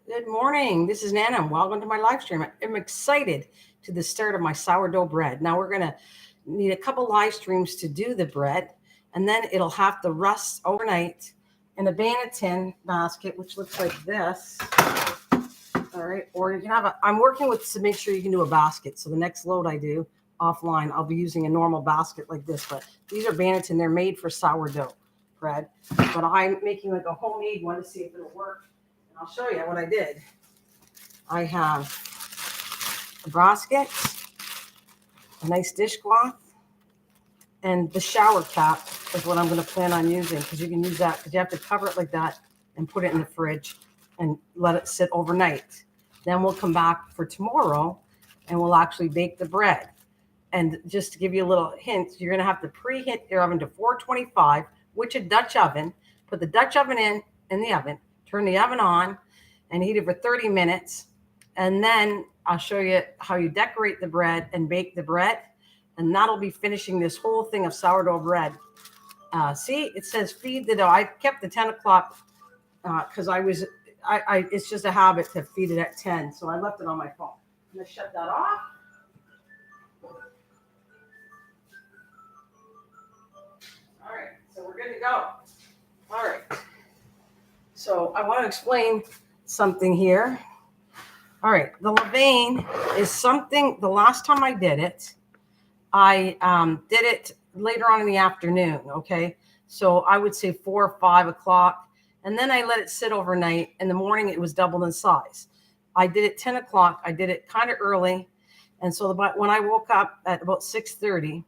Good morning. This is Nana, and welcome to my live stream. I'm excited to the start of my sourdough bread. Now we're going to need a couple live streams to do the bread, and then it'll have to rust overnight in a Bannatyne basket, which looks like this. All right. Or you can have I'm working with to make sure you can do a basket. So the next load I do offline, I'll be using a normal basket like this, but these are Bannatyne. They're made for sourdough bread, but I'm making like a homemade one to see if it'll work. I'll show you what I did. I have a basket, a nice dishcloth, and the shower cap is what I'm going to plan on using, because you can use that because you have to cover it like that and put it in the fridge and let it sit overnight. Then we'll come back for tomorrow and we'll actually bake the bread. And just to give you a little hint, you're going to have to preheat your oven to 425, which a Dutch oven. Put the Dutch oven in the oven. Turn the oven on and heat it for 30 minutes. And then I'll show you how you decorate the bread and bake the bread. And that'll be finishing this whole thing of sourdough bread. See, it says feed the dough. I kept the 10 o'clock because it's just a habit to feed it at 10. So I left it on my phone. I'm going to shut that off. All right, so we're good to go. All right. So I want to explain something here. All right, the levain is something, the last time I did it, I did it later on in the afternoon, okay? So I would say 4 or 5 o'clock, and then I let it sit overnight. In the morning, it was doubled in size. I did it 10 o'clock. I did it kind of early, and so when I woke up at about 6:30,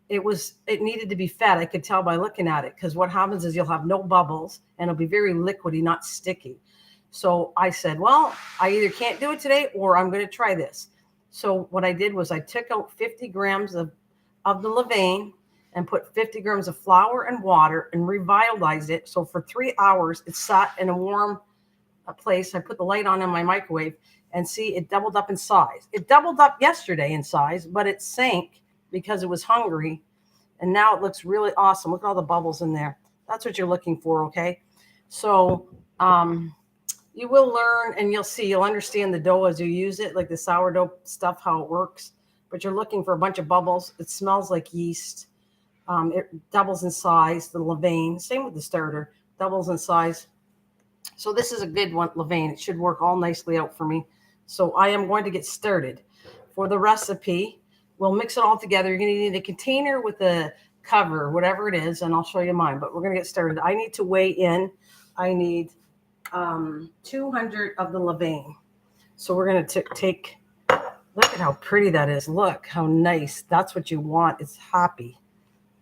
it needed to be fed. I could tell by looking at it, because what happens is you'll have no bubbles and it'll be very liquidy, not sticky. So I said, well, I either can't do it today or I'm going to try this. So what I did was I took out 50 grams of the levain and put 50 grams of flour and water and revitalized it. So for 3 hours, it sat in a warm place. I put the light on in my microwave, and see, it doubled up in size. It doubled up yesterday in size, but it sank because it was hungry, and now it looks really awesome. Look at all the bubbles in there. That's what you're looking for, okay? So you will learn, and you'll understand the dough as you use it, like the sourdough stuff, how it works. But you're looking for a bunch of bubbles. It smells like yeast. It doubles in size, the levain. Same with the starter, doubles in size. So this is a good one, levain. It should work all nicely out for me. So I am going to get started. For the recipe, we'll mix it all together. You're going to need a container with a cover, whatever it is, and I'll show you mine. But we're going to get started. I need to weigh in. I need 200 of the levain. So we're going to take, look at how pretty that is. Look how nice. That's what you want. It's happy,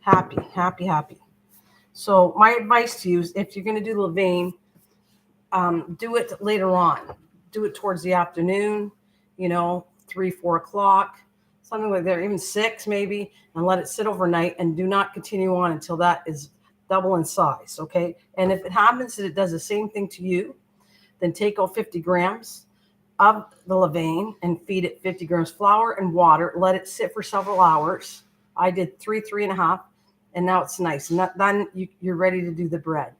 happy, happy, happy. So my advice to you is, if you're going to do levain, do it later on. Do it towards the afternoon, 3, 4 o'clock. Something like that, even 6 maybe, and let it sit overnight, and do not continue on until that is double in size, okay? And if it happens that it does the same thing to you, then take out 50 grams of the levain and feed it 50 grams flour and water. Let it sit for several hours. I did 3.5, and now it's nice. And then you're ready to do the bread.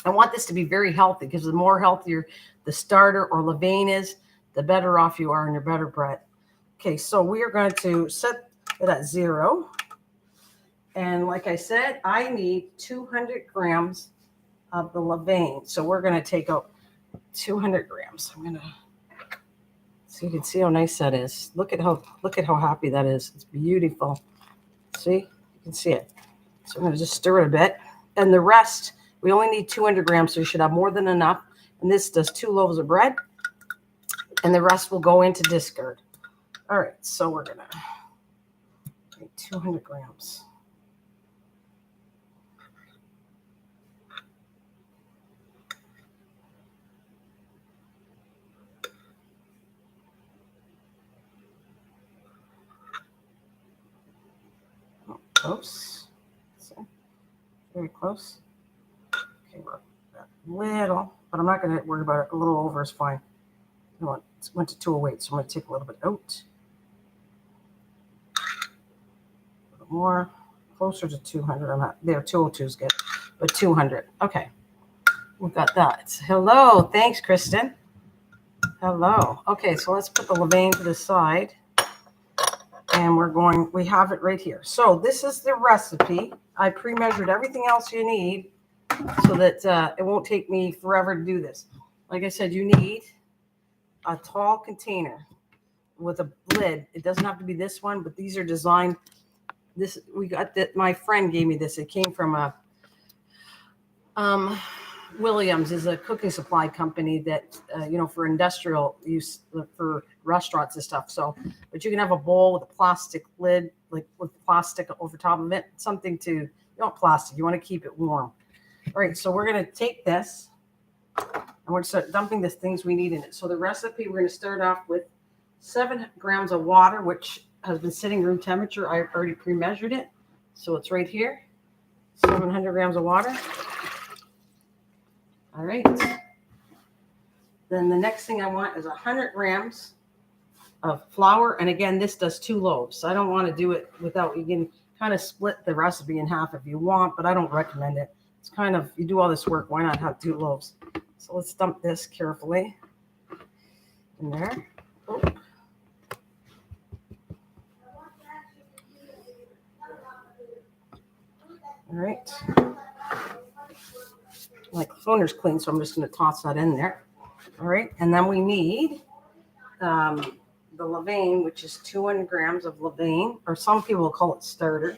I want this to be very healthy, because the more healthier the starter or levain is, the better off you are in your better bread. Okay, so we are going to set it at 0. And like I said, I need 200 grams of the levain. So we're going to take out 200 grams. I'm going to, so you can see how nice that is. Look at how happy that is. It's beautiful. See? You can see it. So I'm going to just stir it a bit. And the rest, we only need 200 grams, so you should have more than enough. And this does 2 loaves of bread. And the rest will go into discard. All right, so we're going to make 200 grams. Oh, close. So, very close. Okay, we're a little, but I'm not going to worry about it. A little over is fine. You know what? It went to 208, so I'm going to take a little bit out. More, closer to 200. I'm not there. 202 is good, but 200. Okay, we've got that. Hello, thanks, Kristen. Hello. Okay, so let's put the levain to the side. And we have it right here. So this is the recipe. I pre-measured everything else you need so that it won't take me forever to do this. Like I said, you need a tall container with a lid. It doesn't have to be this one, but these are designed. This we got that. My friend gave me this. It came from a Williams is a cooking supply company that for industrial use for restaurants and stuff. So, but you can have a bowl with a plastic lid, like with plastic over top of it. Something to you don't plastic. You want to keep it warm. All right. So we're gonna take this and we're gonna start dumping the things we need in it. So the recipe we're gonna start off with 7 grams of water, which has been sitting room temperature. I already pre-measured it, so it's right here. 700 grams of water. All right. Then the next thing I want is 100 grams of flour. And again, this does 2 loaves. So I don't want to do it without, you can kind of split the recipe in half if you want, but I don't recommend it. It's kind of, you do all this work, why not have 2 loaves? So let's dump this carefully in there. Oh. All right. My phoner's clean, so I'm just going to toss that in there. All right. And then we need the levain, which is 200 grams of levain, or some people call it starter.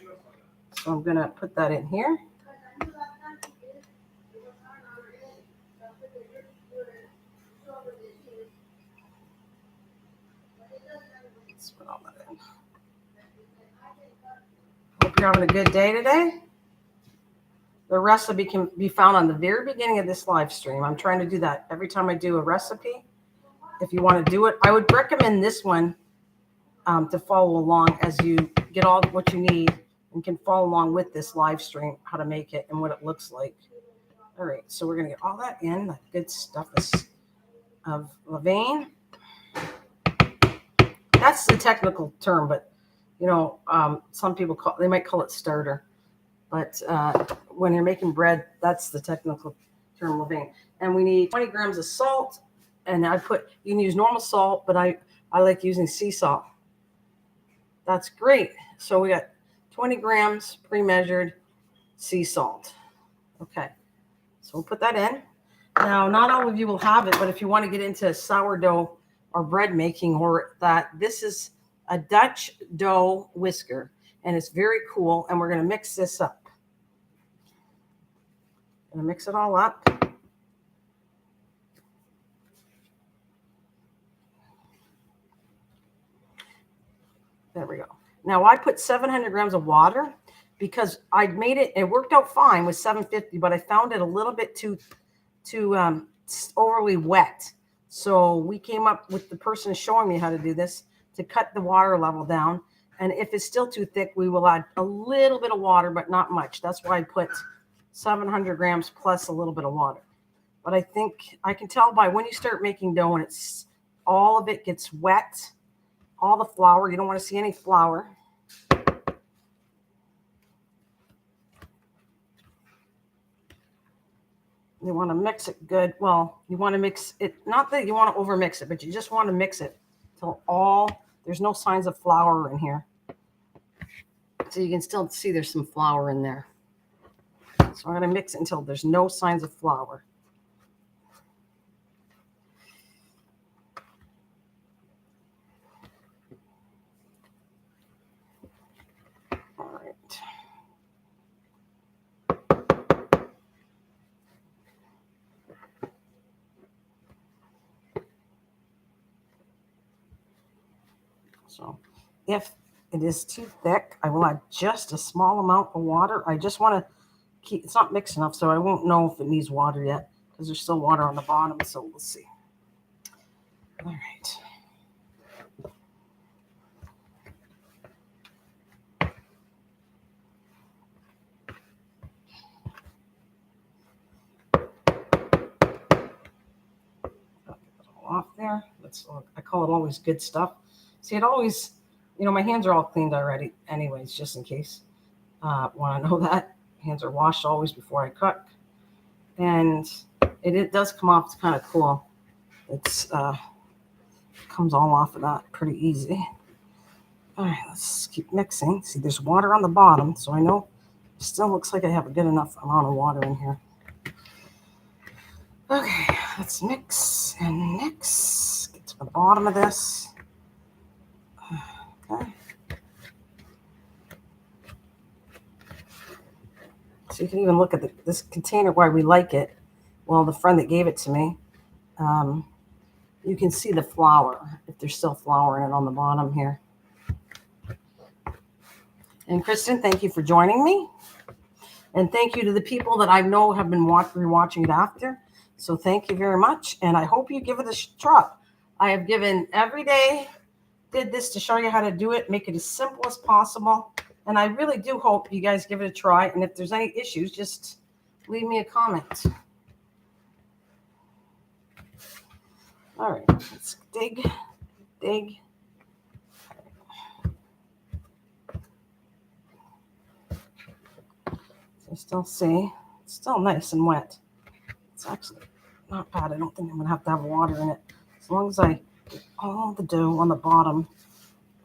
So I'm going to put that in here. Let's put all that in. Hope you're having a good day today. The recipe can be found on the very beginning of this live stream. I'm trying to do that every time I do a recipe. If you want to do it, I would recommend this one to follow along as you get all what you need and can follow along with this live stream, how to make it and what it looks like. All right, so we're going to get all that in, the good stuff of levain. That's the technical term, but some people they might call it starter. But when you're making bread, that's the technical term, levain. And we need 20 grams of salt. And you can use normal salt, but I like using sea salt. That's great. So we got 20 grams pre-measured sea salt. Okay. So we'll put that in. Now, not all of you will have it, but if you want to get into sourdough or bread making this is a Dutch dough whisker. And it's very cool. And we're going to mix this up. I'm going to mix it all up. There we go. Now I put 700 grams of water because I made it. It worked out fine with 750, but I found it a little bit too overly wet. So we came up with the person showing me how to do this to cut the water level down. And if it's still too thick, we will add a little bit of water, but not much. That's why I put 700 grams plus a little bit of water. But I think I can tell by when you start making dough and all of it gets wet, all the flour. You don't want to see any flour. You want to mix it good. Well, you want to mix it, not that you want to overmix it, but you just want to mix it till there's no signs of flour in here. So you can still see there's some flour in there. So I'm going to mix it until there's no signs of flour. All right. So if it is too thick, I will add just a small amount of water. I just want to it's not mixed enough, so I won't know if it needs water yet because there's still water on the bottom, so we'll see. All right. Off there. I call it always good stuff. See, it always, my hands are all cleaned already anyways, just in case. Want to know that. Hands are washed always before I cook. And it does come off. It's kind of cool. It's comes all off of that pretty easy. All right, let's keep mixing. See, there's water on the bottom, so I know it still looks like I have a good enough amount of water in here. Okay, let's mix and mix. Get to the bottom of this. Okay. So you can even look at this container, why we like it. Well, the friend that gave it to me, you can see the flour, if there's still flour in it on the bottom here. And Kristen, thank you for joining me. And thank you to the people that I know have been rewatching it after. So thank you very much. And I hope you give it a try. I have given every day, did this to show you how to do it, make it as simple as possible. And I really do hope you guys give it a try. And if there's any issues, just leave me a comment. All right, let's dig. So still see, it's still nice and wet. It's actually not bad. I don't think I'm gonna have water in it. As long as I get all the dough on the bottom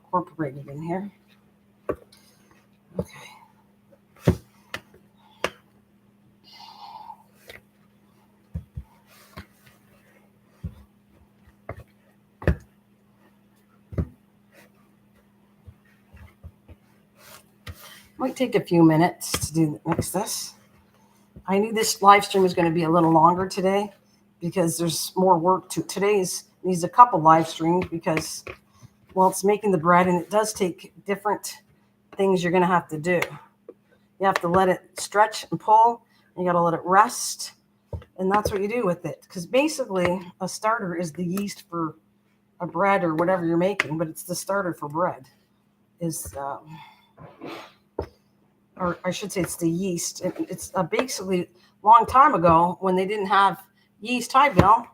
incorporated in here. Okay. Might take a few minutes to mix this. I knew this live stream was going to be a little longer today because there's more work to today's needs a couple live streams because, well, it's making the bread and it does take different things you're going to have to do. You have to let it stretch and pull. And you got to let it rest. And that's what you do with it. Because basically a starter is the yeast for a bread or whatever you're making, but it's the starter for bread. Or I should say it's the yeast. It's basically long time ago when they didn't have yeast. Hi, Bill.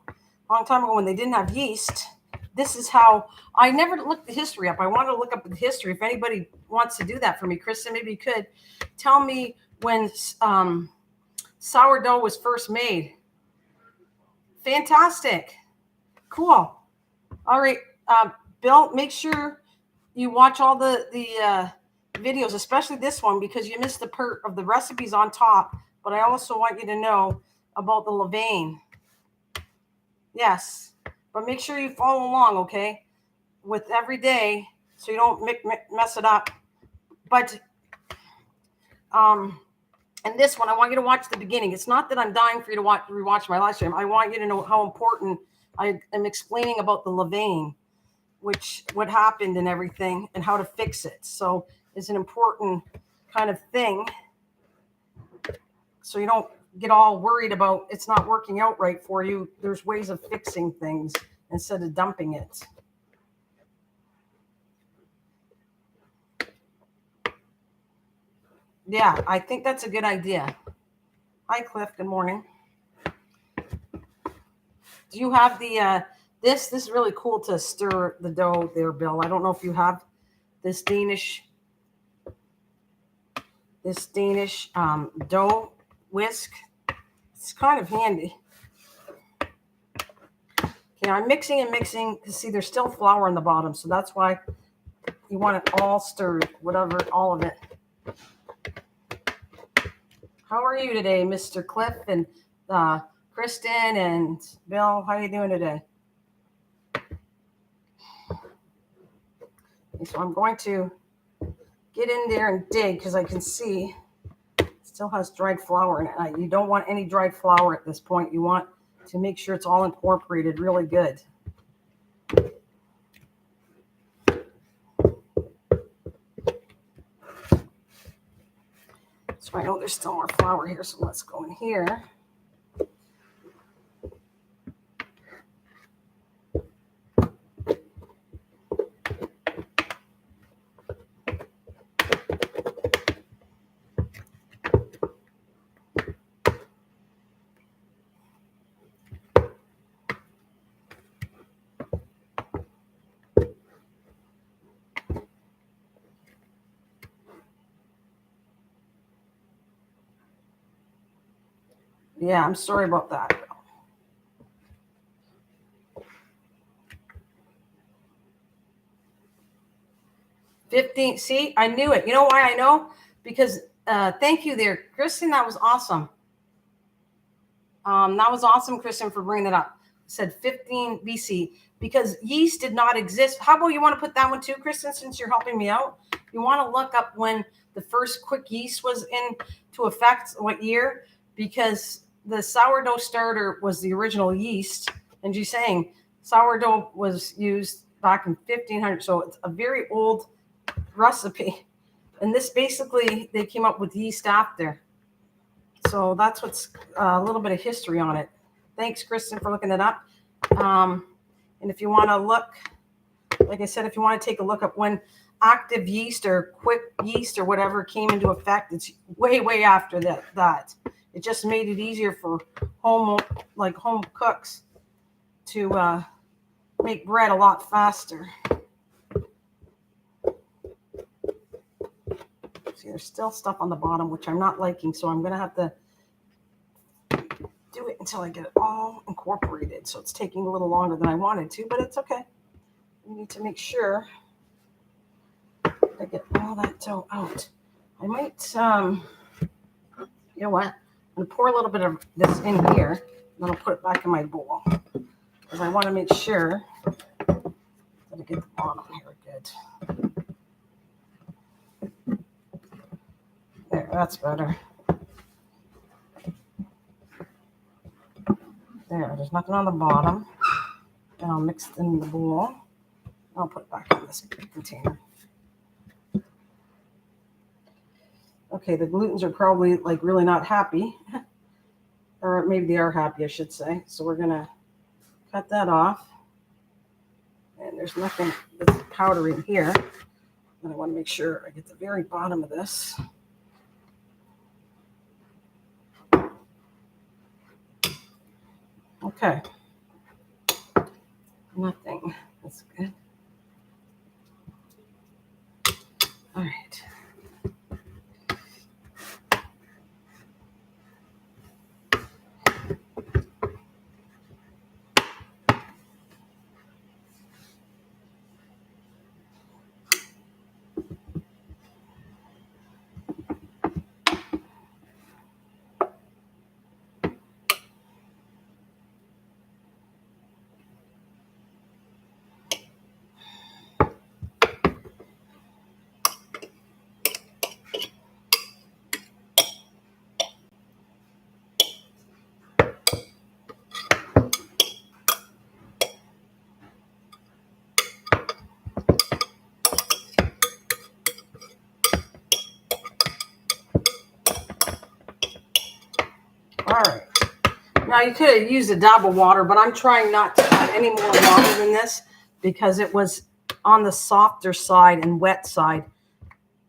Long time ago when they didn't have yeast, this is how I never looked the history up. I wanted to look up the history. If anybody wants to do that for me, Kristen, maybe you could tell me when sourdough was first made. Fantastic. Cool. All right, Bill, make sure you watch all the videos, especially this one, because you missed the part of the recipes on top. But I also want you to know about the levain. Yes, but make sure you follow along, okay, with every day so you don't mess it up. But and this one, I want you to watch the beginning. It's not that I'm dying for you to rewatch my live stream. I want you to know how important I am explaining about the levain, what happened and everything, and how to fix it. So it's an important kind of thing. So you don't get all worried about it's not working out right for you. There's ways of fixing things instead of dumping it. Yeah, I think that's a good idea. Hi, Cliff. Good morning. Do you have the this is really cool to stir the dough there, Bill. I don't know if you have this Danish dough whisk. It's kind of handy. Okay, I'm mixing and mixing. See, there's still flour on the bottom, so that's why you want it all stirred, all of it. How are you today, Mr. Cliff and Kristen and Bill? How are you doing today? Okay, so I'm going to get in there and dig because I can see it still has dried flour in it. You don't want any dried flour at this point. You want to make sure it's all incorporated really good. So I know there's still more flour here, so let's go in here. Yeah, I'm sorry about that. 15. See, I knew it. You know why I know? Because thank you there, Kristen. That was awesome. That was awesome, Kristen, for bringing that up. Said 15 BC because yeast did not exist. How about you want to put that one too, Kristen, since you're helping me out? You want to look up when the first quick yeast was into effect, what year? Because the sourdough starter was the original yeast. And you're saying sourdough was used back in 1500. So it's a very old recipe. And this basically, they came up with yeast after. So that's what's a little bit of history on it. Thanks, Kristen, for looking it up. And if you want to look, like I said, if you want to take a look at when active yeast or quick yeast or whatever came into effect, it's way, way after that. It just made it easier for home cooks to make bread a lot faster. See, there's still stuff on the bottom, which I'm not liking, so I'm going to have to do it until I get it all incorporated. So it's taking a little longer than I wanted to, but it's okay. We need to make sure I get all that dough out. I might, you know what? I'm going to pour a little bit of this in here, and then I'll put it back in my bowl. Because I want to make sure that I get the bottom here good. There, that's better. There's nothing on the bottom. And I'll mix it in the bowl. I'll put it back in this container. Okay, the glutens are probably like really not happy. Or maybe they are happy, I should say. So we're going to cut that off. And there's nothing that's powdery in here. And I want to make sure I get the very bottom of this. Okay. Nothing. That's good. All right. All right. Now you could have used a dab of water, but I'm trying not to add any more water than this because it was on the softer side and wet side.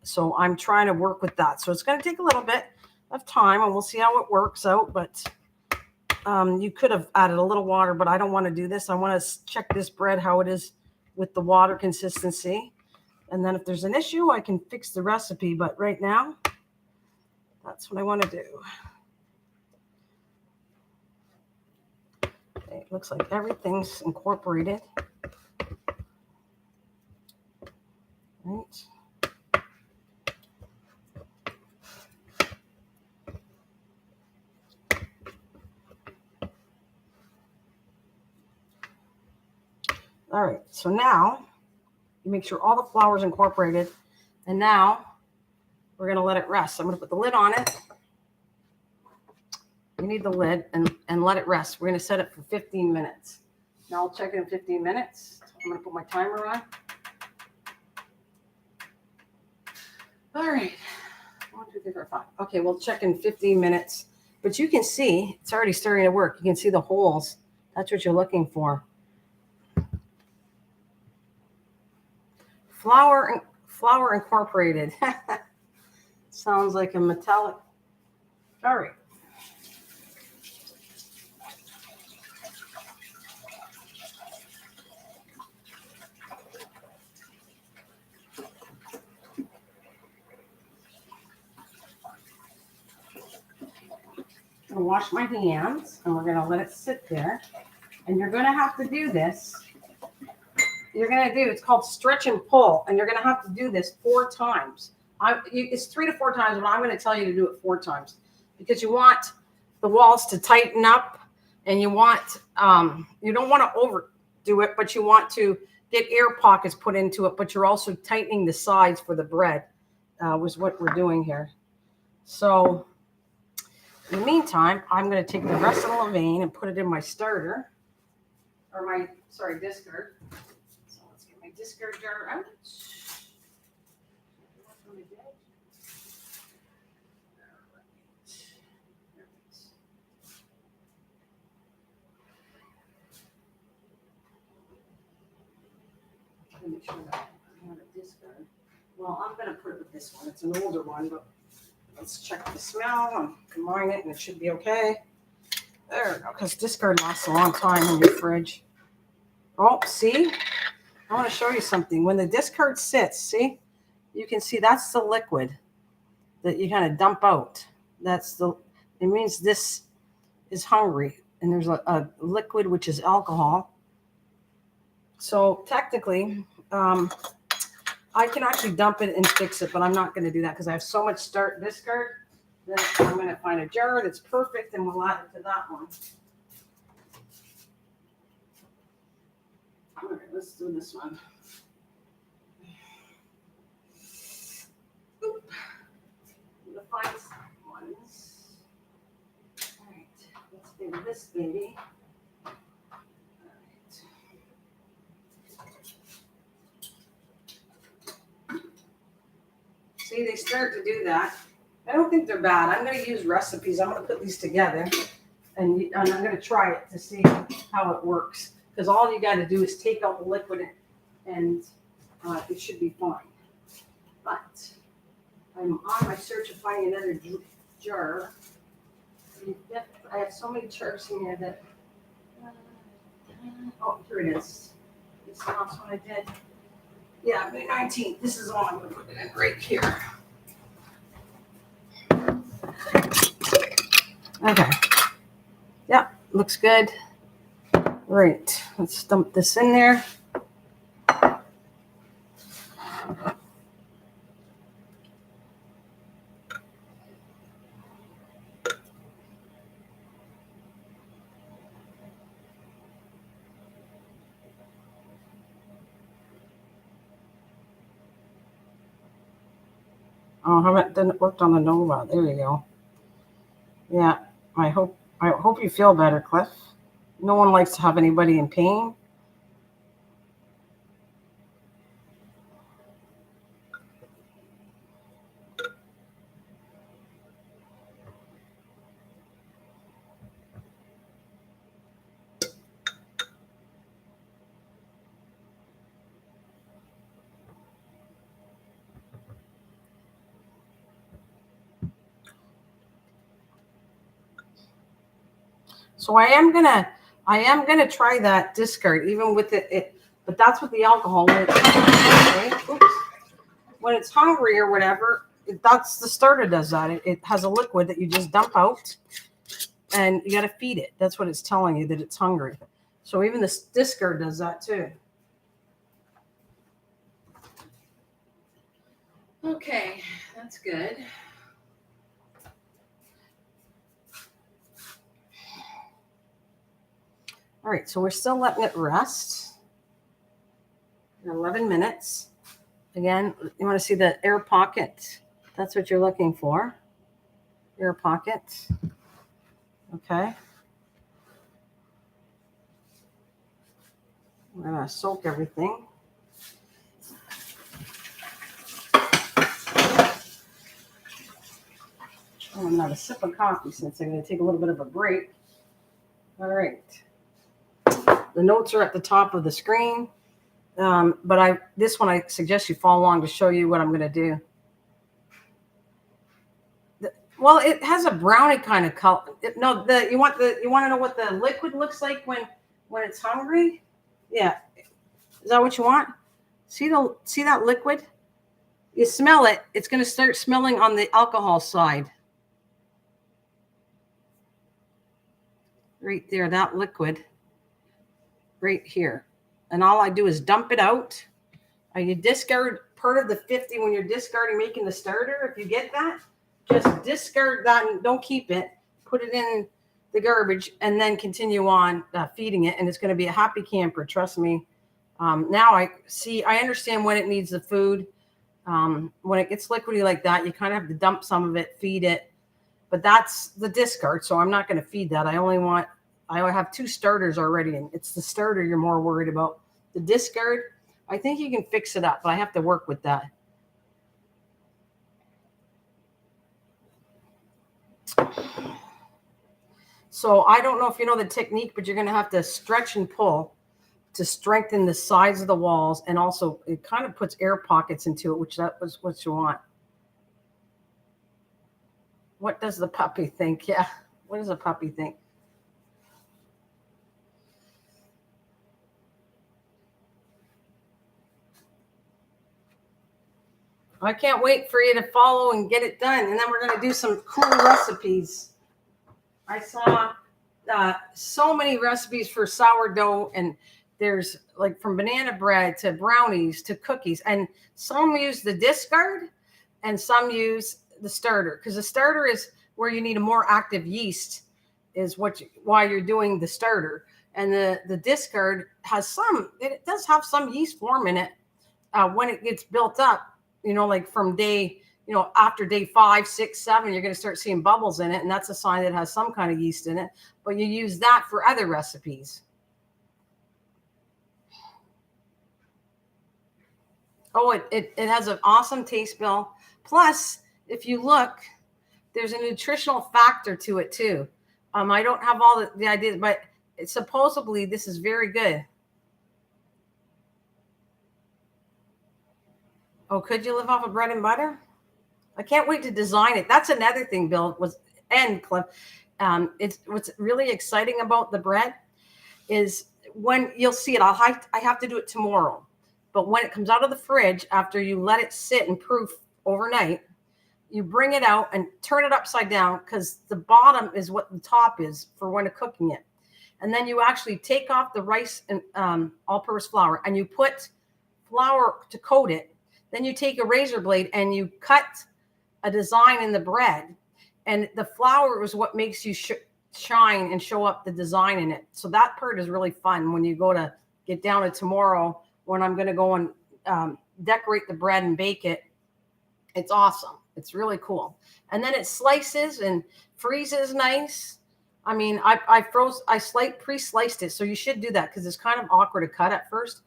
So I'm trying to work with that. So it's going to take a little bit of time and we'll see how it works out. But you could have added a little water, but I don't want to do this. I want to check this bread, how it is with the water consistency. And then if there's an issue, I can fix the recipe. But right now, that's what I want to do. Okay, it looks like everything's incorporated. Right. All right, so now you make sure all the flour is incorporated. And now we're going to let it rest. So I'm going to put the lid on it. You need the lid and let it rest. We're going to set it for 15 minutes. Now I'll check it in 15 minutes. I'm going to put my timer on. All right. 1, 2, 3, 4, 5. Okay, we'll check in 15 minutes. But you can see it's already starting to work. You can see the holes. That's what you're looking for. Flour incorporated. Sounds like a metallic. All right. I'm going to wash my hands and we're going to let it sit there. And you're going to have to do this you're going to do, it's called stretch and pull, and you're going to have to do this 4 times. It's 3 to 4 times, but I'm going to tell you to do it 4 times because you want the walls to tighten up, and you want, you don't want to overdo it, but you want to get air pockets put into it, but you're also tightening the sides for the bread, was what we're doing here. So in the meantime, I'm going to take the rest of the levain and put it in my starter, or my, sorry, discard. So let's get my discard jar out. Make sure that I have a discard. Well, I'm going to put it with this one. It's an older one, but let's check the smell and combine it, and it should be okay. There we go, because discard lasts a long time in your fridge. Oh, see? I want to show you something. When the discard sits, see? You can see that's the liquid that you kind of dump out. It means this is hungry, and there's a liquid which is alcohol. So technically, I can actually dump it and fix it, but I'm not going to do that because I have so much discard that I'm going to find a jar that's perfect, and we'll add it to that one. All right, let's do this one. Oop. The finest ones. All right, let's do this baby. See, they start to do that. I don't think they're bad. I'm going to use recipes. I'm going to put these together, and I'm going to try it to see how it works. Because all you got to do is take out the liquid, and it should be fine. But I'm on my search of finding another jar. I have so many jars in here that... oh, here it is. This is the last one I did. Yeah, May 19th. This is all I'm going to put it in right here. Okay. Yeah, looks good. Right. Let's dump this in there. Oh, haven't done it worked on the Nova. There you go. Yeah, I hope you feel better, Cliff. No one likes to have anybody in pain. So I am gonna try that discard even with it, but that's with the alcohol. When it's hungry or whatever, that's the starter does that. It has a liquid that you just dump out, and you got to feed it. That's what it's telling you, that it's hungry. So even this discard does that too. Okay, that's good. All right, so we're still letting it rest. 11 minutes. Again, you want to see the air pocket. That's what you're looking for. Air pocket. Okay. We're going to soak everything. Oh, I'm not a sip of coffee since I'm going to take a little bit of a break. All right. The notes are at the top of the screen. But this one I suggest you follow along to show you what I'm going to do. Well, it has a brownie kind of color. You want to know what the liquid looks like when it's hungry? Yeah. Is that what you want? See that liquid? You smell it. It's going to start smelling on the alcohol side. Right there, that liquid. Right here. and all I do is dump it out. You discard part of the 50 when you're discarding making the starter. If you get that, just discard that and don't keep it. Put it in the garbage and then continue on feeding it, and it's going to be a happy camper. Trust me. Now I understand when it needs the food. When it gets liquidy like that, you kind of have to dump some of it, feed it. But that's the discard, so I'm not going to feed that. I have 2 starters already, and it's the starter you're more worried about. The discard, I think you can fix it up, but I have to work with that. So I don't know if you know the technique, but you're going to have to stretch and pull to strengthen the sides of the walls, and also it kind of puts air pockets into it, which that was what you want. What does the puppy think? Yeah, what does the puppy think? I can't wait for you to follow and get it done, and then we're going to do some cool recipes. I saw so many recipes for sourdough, and there's like from banana bread to brownies to cookies, and some use the discard and some use the starter, because the starter is where you need a more active yeast, is why you're doing the starter. And the discard has it does have some yeast form in it when it gets built up, like from day, after day 5, 6, 7, you're going to start seeing bubbles in it. And that's a sign that it has some kind of yeast in it. But you use that for other recipes. Oh, it has an awesome taste, Bill. Plus, if you look, there's a nutritional factor to it too. I don't have all the ideas, but supposedly this is very good. Oh, could you live off of bread and butter? I can't wait to design it. That's another thing, Bill, Cliff. It's what's really exciting about the bread is when you'll see it. I have to do it tomorrow, but when it comes out of the fridge after you let it sit and proof overnight, you bring it out and turn it upside down, because the bottom is what the top is for when cooking it. And then you actually take off the rice and all-purpose flour, and you put flour to coat it. Then you take a razor blade and you cut a design in the bread, and the flour is what makes you shine and show up the design in it. So that part is really fun when you go to get down to tomorrow, when I'm going to go and decorate the bread and bake it. It's awesome. It's really cool. And then it slices and freezes nice. I mean, I pre-sliced it, so you should do that, because it's kind of awkward to cut at first.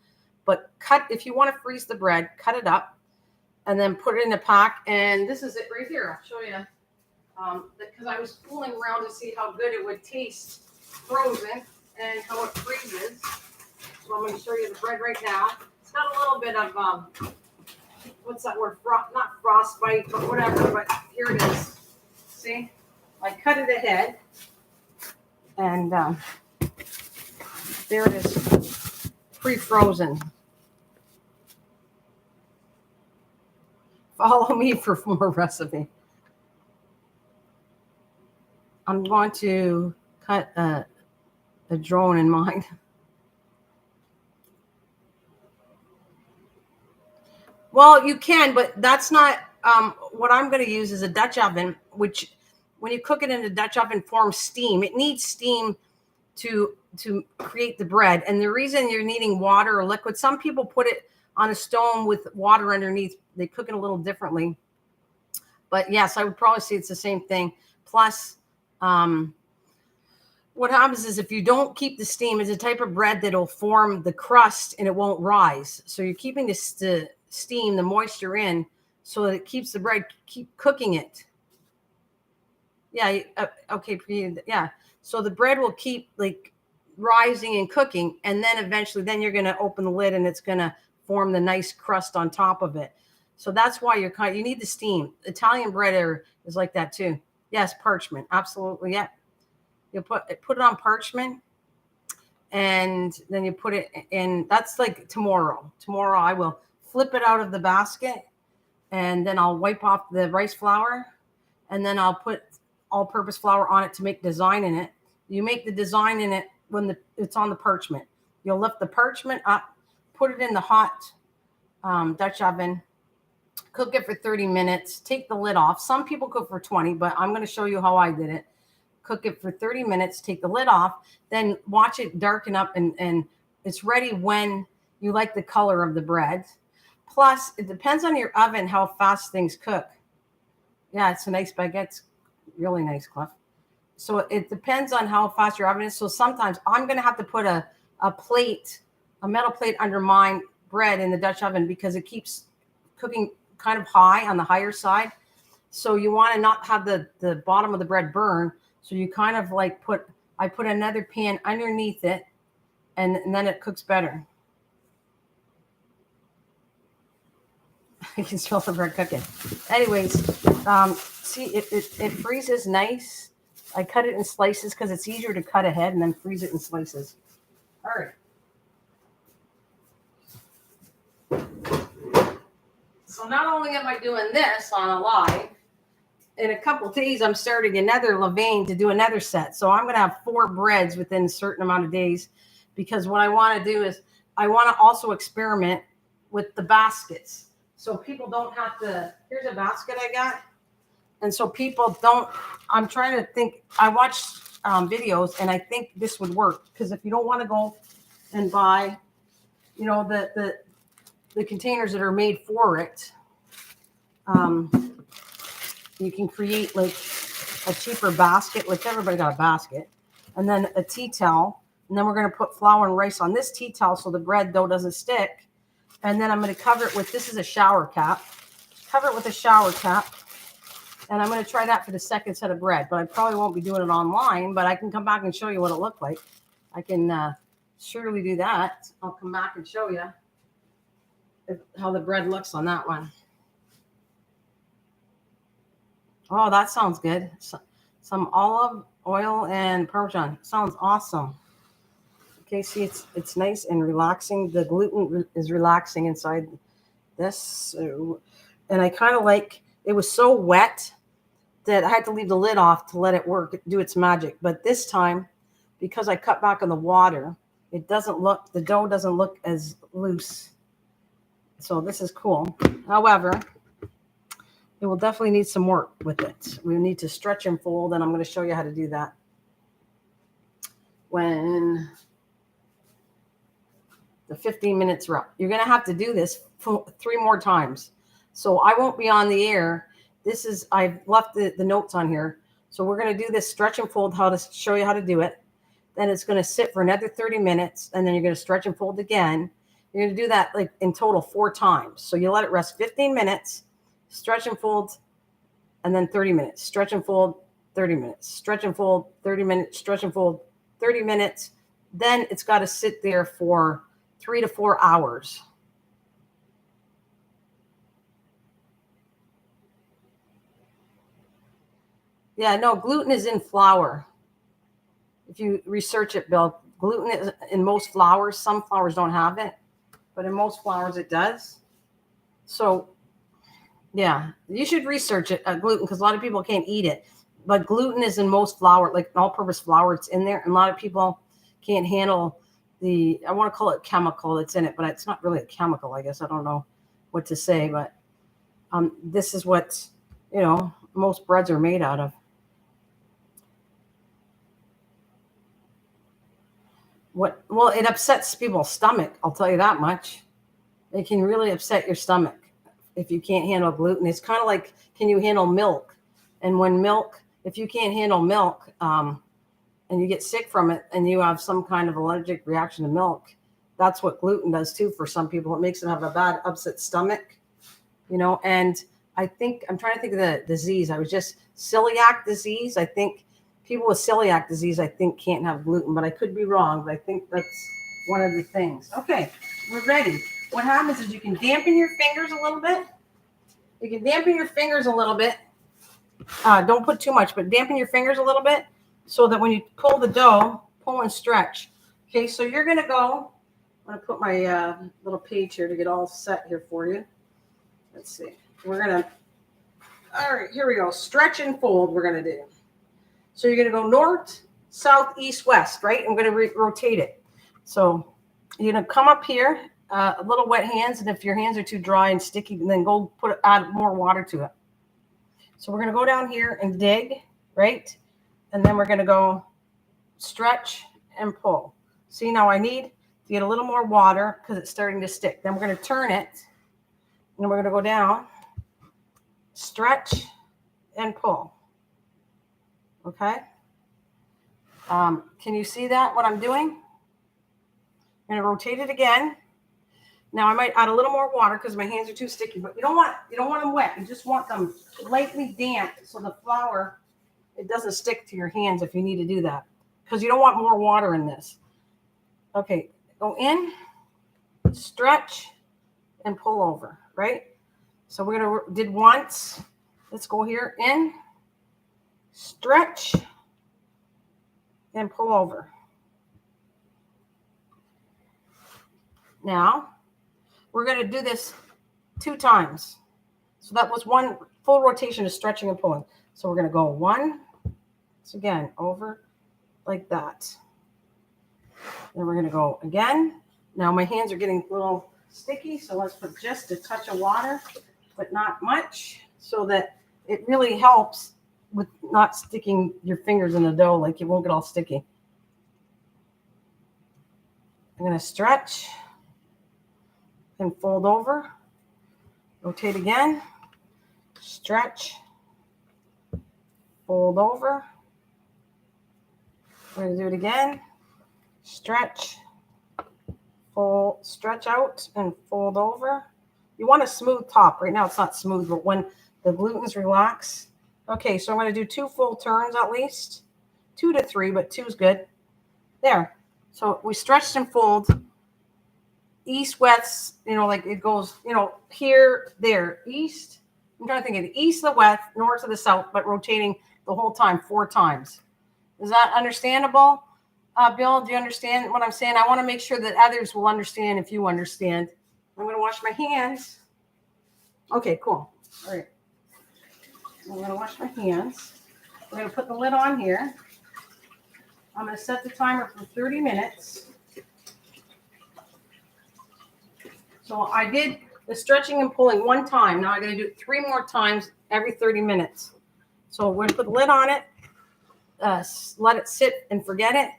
But if you want to freeze the bread, cut it up and then put it in a pack. And this is it right here. I'll show you. Because I was fooling around to see how good it would taste frozen and how it freezes. So I'm going to show you the bread right now. It's got a little bit of, what's that word? Not frostbite, but whatever. But here it is. See? I cut it ahead. And there it is. Pre-frozen. Follow me for more recipe. I'm going to cut a drone in mine. Well, you can, but that's not what I'm going to use is a Dutch oven, which when you cook it in a Dutch oven forms steam. It needs steam to create the bread. And the reason you're needing water or liquid, some people put it on a stone with water underneath. They cook it a little differently. But yes, I would probably say it's the same thing. Plus, what happens is if you don't keep the steam, it's a type of bread that'll form the crust and it won't rise. So you're keeping the steam, the moisture in, so that it keeps the bread, keep cooking it. Yeah. Okay. Yeah. So the bread will keep like rising and cooking, and then eventually, then you're going to open the lid and it's going to form the nice crust on top of it. So that's why you need the steam. Italian bread is like that too. Yes, parchment, absolutely. Yeah, you put it on parchment, and then you put it in. That's like tomorrow. Tomorrow I will flip it out of the basket, and then I'll wipe off the rice flour, and then I'll put all-purpose flour on it to make design in it. You make the design in it when it's on the parchment. You'll lift the parchment up, put it in the hot Dutch oven, cook it for 30 minutes, take the lid off. Some people cook for 20, but I'm going to show you how I did it. Cook it for 30 minutes, take the lid off, then watch it darken up, and it's ready when you like the color of the bread. Plus, it depends on your oven how fast things cook. Yeah, it's a nice baguette. Really nice, Cliff. So it depends on how fast your oven is. So sometimes I'm going to have to put a metal plate under my bread in the Dutch oven because it keeps cooking kind of high on the higher side. So you want to not have the bottom of the bread burn. So you kind of like I put another pan underneath it, and then it cooks better. You can smell the bread cooking. Anyways, see, it freezes nice. I cut it in slices because it's easier to cut ahead and then freeze it in slices. All right. So not only am I doing this on a live, in a couple of days, I'm starting another levain to do another set. So I'm going to have 4 breads within a certain amount of days, because what I want to do is I want to also experiment with the baskets. So people don't have to, here's a basket I got. And so people don't, I'm trying to think, I watched videos and I think this would work, because if you don't want to go and buy, you know, the containers that are made for it, you can create like a cheaper basket, which everybody got a basket, and then a tea towel. And then we're going to put flour and rice on this tea towel so the bread dough doesn't stick. And then I'm going to cover it with, this is a shower cap. Cover it with a shower cap. And I'm going to try that for the second set of bread. But I probably won't be doing it online, but I can come back and show you what it looked like. I can surely do that. I'll come back and show you how the bread looks on that one. Oh, that sounds good. Some olive oil and Parmesan. Sounds awesome. Okay, see, it's nice and relaxing. The gluten is relaxing inside this. And I kind of like, it was so wet that I had to leave the lid off to let it work, do its magic. But this time, because I cut back on the water, the dough doesn't look as loose. So this is cool. However, it will definitely need some work with it. We need to stretch and fold, and I'm going to show you how to do that when the 15 minutes are up. You're going to have to do this 3 more times. So I won't be on the air. I've left the notes on here. So we're going to do this stretch and fold, how to show you how to do it. Then it's going to sit for another 30 minutes, and then you're going to stretch and fold again. You're going to do that like in total 4 times. So you let it rest 15 minutes, stretch and fold, and then 30 minutes. Stretch and fold, 30 minutes. Stretch and fold, 30 minutes. Stretch and fold, 30 minutes. Then it's got to sit there for 3 to 4 hours. Yeah, no, gluten is in flour. If you research it, Bill, gluten is in most flours. Some flours don't have it, but in most flours it does. So, yeah, you should research it, gluten, because a lot of people can't eat it. But gluten is in most flour, like all-purpose flour, it's in there. And a lot of people can't handle I want to call it chemical that's in it, but it's not really a chemical, I guess. I don't know what to say, but this is what, most breads are made out of. Well, it upsets people's stomach, I'll tell you that much. It can really upset your stomach if you can't handle gluten. It's kind of like, can you handle milk? And if you can't handle milk, and you get sick from it and you have some kind of allergic reaction to milk, that's what gluten does too for some people. It makes them have a bad upset stomach, and I think, I'm trying to think of the disease. I was just celiac disease. I think people with celiac disease, can't have gluten, but I could be wrong. But I think that's one of the things. Okay, we're ready. What happens is you can dampen your fingers a little bit. Don't put too much, but dampen your fingers a little bit so that when you pull the dough, pull and stretch. Okay, so you're going to go, I'm going to put my little page here to get all set here for you. Let's see. All right, here we go. Stretch and fold we're going to do. So you're going to go north, south, east, west, right? I'm going to rotate it. So you're going to come up here a little wet hands, and if your hands are too dry and sticky, then go add more water to it. So we're going to go down here and dig, right? And then we're going to go stretch and pull. See, now I need to get a little more water because it's starting to stick. Then we're going to turn it, and then we're going to go down, stretch and pull. Okay? Can you see that, what I'm doing? I'm going to rotate it again. Now I might add a little more water because my hands are too sticky, but you don't want them wet. You just want them lightly damp so the flour, it doesn't stick to your hands if you need to do that, because you don't want more water in this. Okay, go in, stretch, and pull over, right? So we're going to did once. Let's go here, in, stretch, and pull over. Now, we're going to do this 2 times. So that was one full rotation of stretching and pulling. So we're going to go 1, so again, over like that. Then we're going to go again. Now my hands are getting a little sticky, so let's put just a touch of water, but not much, so that it really helps with not sticking your fingers in the dough, like it won't get all sticky. I'm going to stretch and fold over, rotate again, stretch, fold over. We're going to do it again, stretch, fold, stretch out and fold over. You want a smooth top. Right now it's not smooth, but when the glutens relax. Okay, so I'm going to do 2 full turns at least, 2 to 3, but 2 is good. There. So we stretched and fold. East, west, like it goes, here, there, east. I'm trying to think of the east, the west, north to the south, but rotating the whole time 4 times. Is that understandable? Bill, do you understand what I'm saying? I want to make sure that others will understand if you understand. I'm going to wash my hands. Okay, cool. All right. I'm going to wash my hands. We're going to put the lid on here. I'm going to set the timer for 30 minutes. So I did the stretching and pulling 1 time. Now I'm going to do it 3 more times every 30 minutes. So we're going to put the lid on it, let it sit and forget it.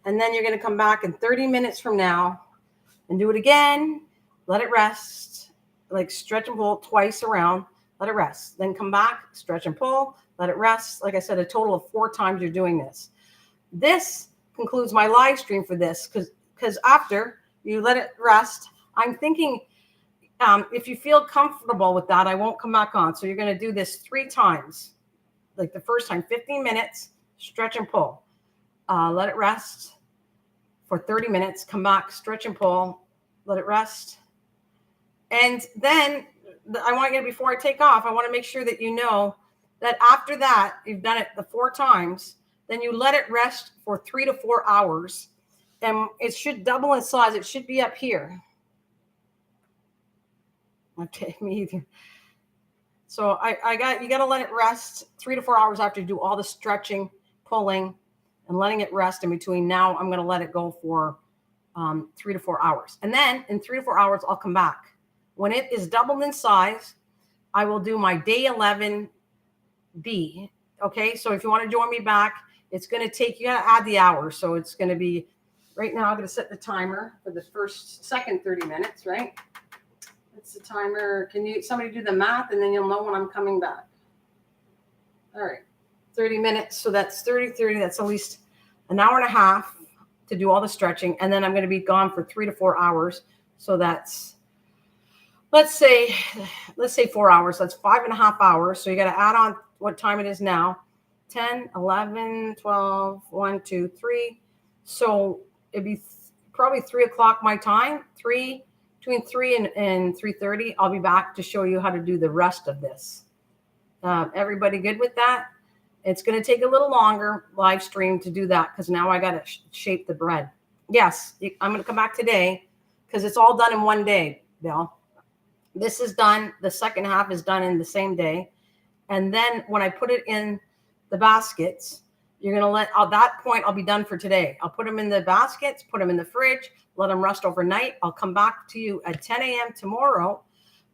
And then you're going to come back in 30 minutes from now and do it again. Let it rest, like stretch and pull twice around. Let it rest. Then come back, stretch and pull, let it rest. Like I said, a total of 4 times you're doing this. This concludes my live stream for this because after you let it rest, I'm thinking if you feel comfortable with that, I won't come back on. So you're going to do this 3 times. Like the first time, 15 minutes, stretch and pull. Let it rest for 30 minutes. Come back, stretch and pull, let it rest. And then I want you to, before I take off, I want to make sure that you know that after that, you've done it the 4 times, then you let it rest for 3 to 4 hours. And it should double in size. It should be up here. Okay, me either. So you got to let it rest 3 to 4 hours after you do all the stretching, pulling, and letting it rest in between. Now I'm going to let it go for 3 to 4 hours. And then in 3 to 4 hours, I'll come back. When it is doubled in size, I will do my day 11B. Okay, so if you want to join me back, it's going to take, you got to add the hours. So it's going to be, right now I'm going to set the timer for the second 30 minutes, right? That's the timer. Can somebody do the math, and then you'll know when I'm coming back. All right, 30 minutes. So that's 30. That's at least an hour and a half to do all the stretching. And then I'm going to be gone for 3 to 4 hours. So that's, let's say 4 hours. That's 5.5 hours. So you got to add on what time it is now. 10, 11, 12, 1, 2, 3. So it'd be probably 3 o'clock my time, between 3 and 3:30, I'll be back to show you how to do the rest of this. Everybody good with that? It's going to take a little longer live stream to do that because now I got to shape the bread. Yes, I'm going to come back today because it's all done in one day, Bill. This is done. The second half is done in the same day. And then when I put it in the baskets, You're going to let, at that point, I'll be done for today. I'll put them in the baskets, put them in the fridge, let them rest overnight. I'll come back to you at 10 a.m. tomorrow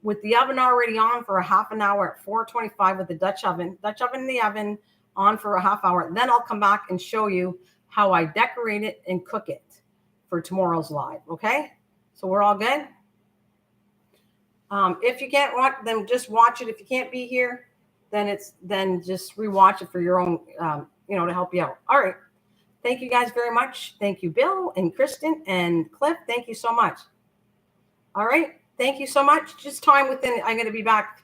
with the oven already on for a half an hour at 425 with the Dutch oven in the oven on for a half hour. Then I'll come back and show you how I decorate it and cook it for tomorrow's live. Okay. So we're all good. If you can't watch, then just watch it. If you can't be here, then just rewatch it for your own, to help you out. All right. Thank you guys very much. Thank you, Bill and Kristen and Cliff. Thank you so much. All right. Thank you so much. Just time within, I'm going to be back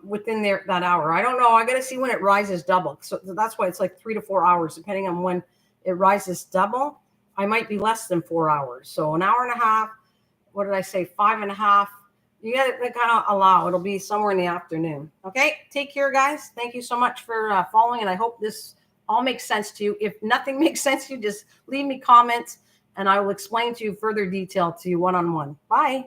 within that hour. I don't know. I got to see when it rises double. So that's why it's like 3 to 4 hours, depending on when it rises double. I might be less than 4 hours. So an hour and a half. What did I say? 5.5. You got to kind of allow. It'll be somewhere in the afternoon. Okay. Take care, guys. Thank you so much for following. And I hope this all makes sense to you. If nothing makes sense to you, just leave me comments and I will explain to you further detail to you one-on-one. Bye.